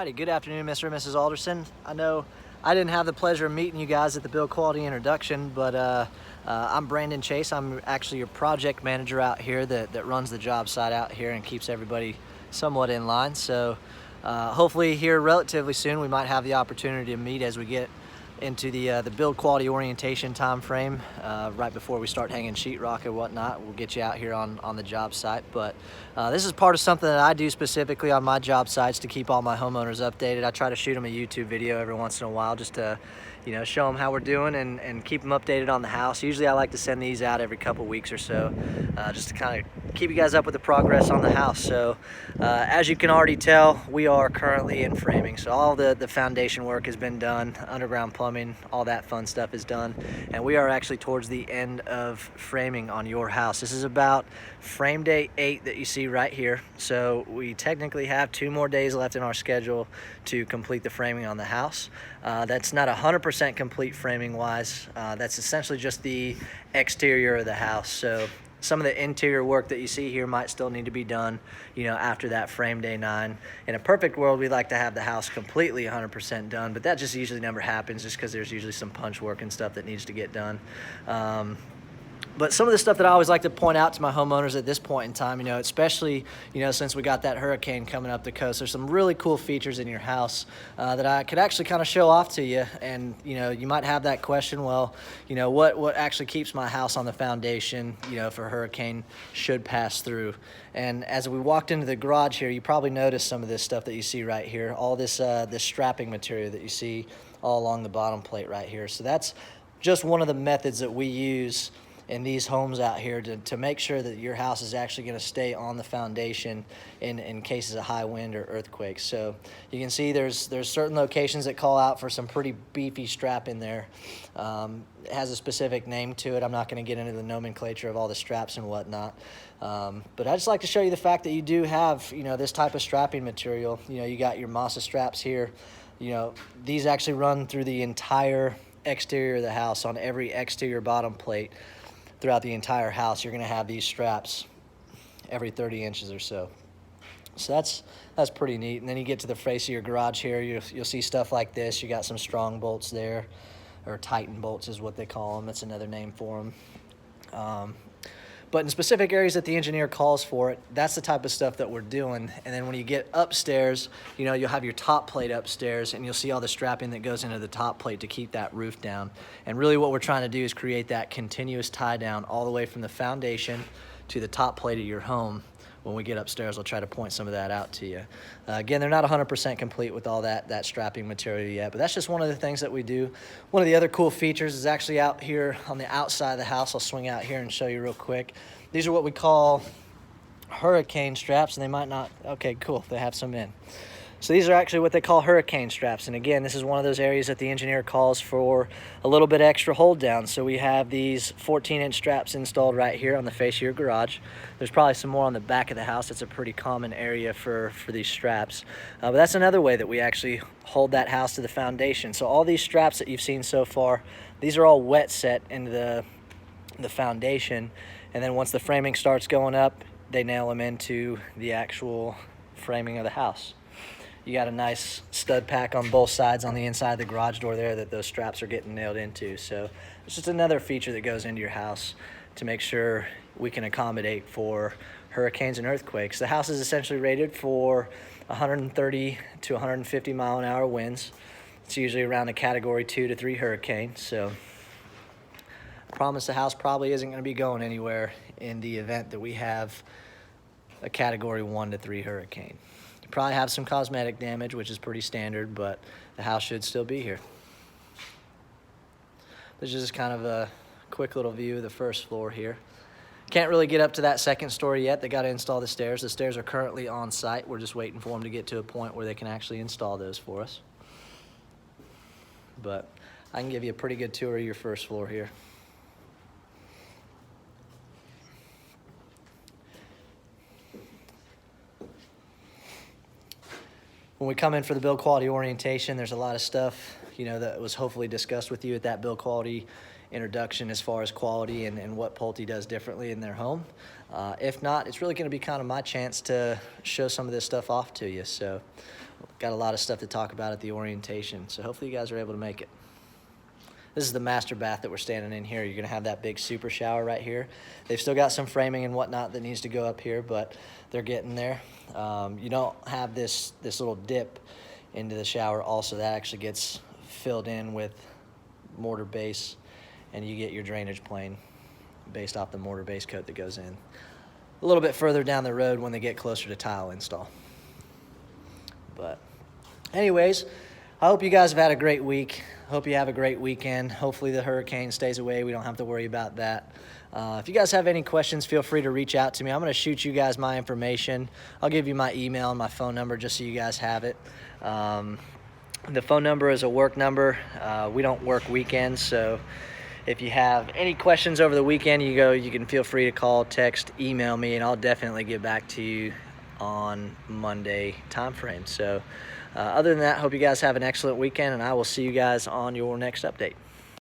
Alrighty, good afternoon, Mr. and Mrs. Alderson. I know I didn't have the pleasure of meeting you guys at the build quality introduction, but I'm Brandon Chase. I'm actually your project manager out here that runs the job site out here and keeps everybody somewhat in line. So hopefully here relatively soon we might have the opportunity to meet as we get into the build quality orientation time frame right before we start hanging sheetrock and whatnot. We'll get you out here on the job site, but this is part of something that I do specifically on my job sites to keep all my homeowners updated. I try to shoot them a YouTube video every once in a while just to show them how we're doing and keep them updated on the house. Usually I like to send these out every couple weeks or so just to kind of keep you guys up with the progress on the house. So as you can already tell, we are currently in framing. So all the foundation work has been done, underground plumbing, all that fun stuff is done. And we are actually towards the end of framing on your house. This is about frame day 8 that you see right here. So we technically have 2 more days left in our schedule to complete the framing on the house. That's not 100% complete framing wise. That's essentially just the exterior of the house. So some of the interior work that you see here might still need to be done, after that frame day 9. In a perfect world, we'd like to have the house completely 100% done, but that just usually never happens just because there's usually some punch work and stuff that needs to get done. But some of the stuff that I always like to point out to my homeowners at this point in time, especially, since we got that hurricane coming up the coast, there's some really cool features in your house that I could actually kind of show off to you. And, you might have that question, well, what actually keeps my house on the foundation, if a hurricane should pass through. And as we walked into the garage here, you probably noticed some of this stuff that you see right here, all this strapping material that you see all along the bottom plate right here. So that's just one of the methods that we use in these homes out here to make sure that your house is actually going to stay on the foundation in cases of high wind or earthquakes. So you can see there's certain locations that call out for some pretty beefy strap in there. It has a specific name to it. I'm not going to get into the nomenclature of all the straps and whatnot. But I just like to show you the fact that you do have this type of strapping material. You got your Masa straps here. These actually run through the entire exterior of the house on every exterior bottom plate. Throughout the entire house, you're going to have these straps every 30 inches or so. So that's pretty neat. And then you get to the face of your garage here, you'll see stuff like this. You got some strong bolts there, or Titan bolts is what they call them. That's another name for them. But in specific areas that the engineer calls for it, that's the type of stuff that we're doing. And then when you get upstairs, you'll have your top plate upstairs, and you'll see all the strapping that goes into the top plate to keep that roof down. And really what we're trying to do is create that continuous tie down all the way from the foundation to the top plate of your home. When we get upstairs, I'll try to point some of that out to you. Again, they're not 100% complete with all that strapping material yet, but that's just one of the things that we do. One of the other cool features is actually out here on the outside of the house. I'll swing out here and show you real quick. These are what we call hurricane straps, and they might not, okay, cool, they have some in. So these are actually what they call hurricane straps. And again, this is one of those areas that the engineer calls for a little bit extra hold down. So we have these 14-inch straps installed right here on the face of your garage. There's probably some more on the back of the house. It's a pretty common area for these straps. But that's another way that we actually hold that house to the foundation. So all these straps that you've seen so far, these are all wet set into the foundation. And then once the framing starts going up, they nail them into the actual framing of the house. You got a nice stud pack on both sides on the inside of the garage door there that those straps are getting nailed into. So it's just another feature that goes into your house to make sure we can accommodate for hurricanes and earthquakes. The house is essentially rated for 130 to 150 mile an hour winds. It's usually around a category 2 to 3 hurricane. So I promise the house probably isn't going to be going anywhere in the event that we have a category 1 to 3 hurricane. You probably have some cosmetic damage, which is pretty standard, but the house should still be here. This is just kind of a quick little view of the first floor here. Can't really get up to that second story yet. They got to install the stairs. The stairs are currently on site. We're just waiting for them to get to a point where they can actually install those for us. But I can give you a pretty good tour of your first floor here. When we come in for the build quality orientation, there's a lot of stuff, that was hopefully discussed with you at that build quality introduction as far as quality and what Pulte does differently in their home. If not, it's really going to be kind of my chance to show some of this stuff off to you. So got a lot of stuff to talk about at the orientation. So hopefully you guys are able to make it. This is the master bath that we're standing in here. You're gonna have that big super shower right here. They've still got some framing and whatnot that needs to go up here, but they're getting there. You don't have this little dip into the shower also. That actually gets filled in with mortar base, and you get your drainage plane based off the mortar base coat that goes in a little bit further down the road when they get closer to tile install. But anyways, I hope you guys have had a great week. Hope you have a great weekend. Hopefully the hurricane stays away. We don't have to worry about that. If you guys have any questions, feel free to reach out to me. I'm going to shoot you guys my information. I'll give you my email and my phone number just so you guys have it. The phone number is a work number. We don't work weekends, so if you have any questions over the weekend, you can feel free to call, text, email me, and I'll definitely get back to you on Monday time frame. So other than that, hope you guys have an excellent weekend, and I will see you guys on your next update.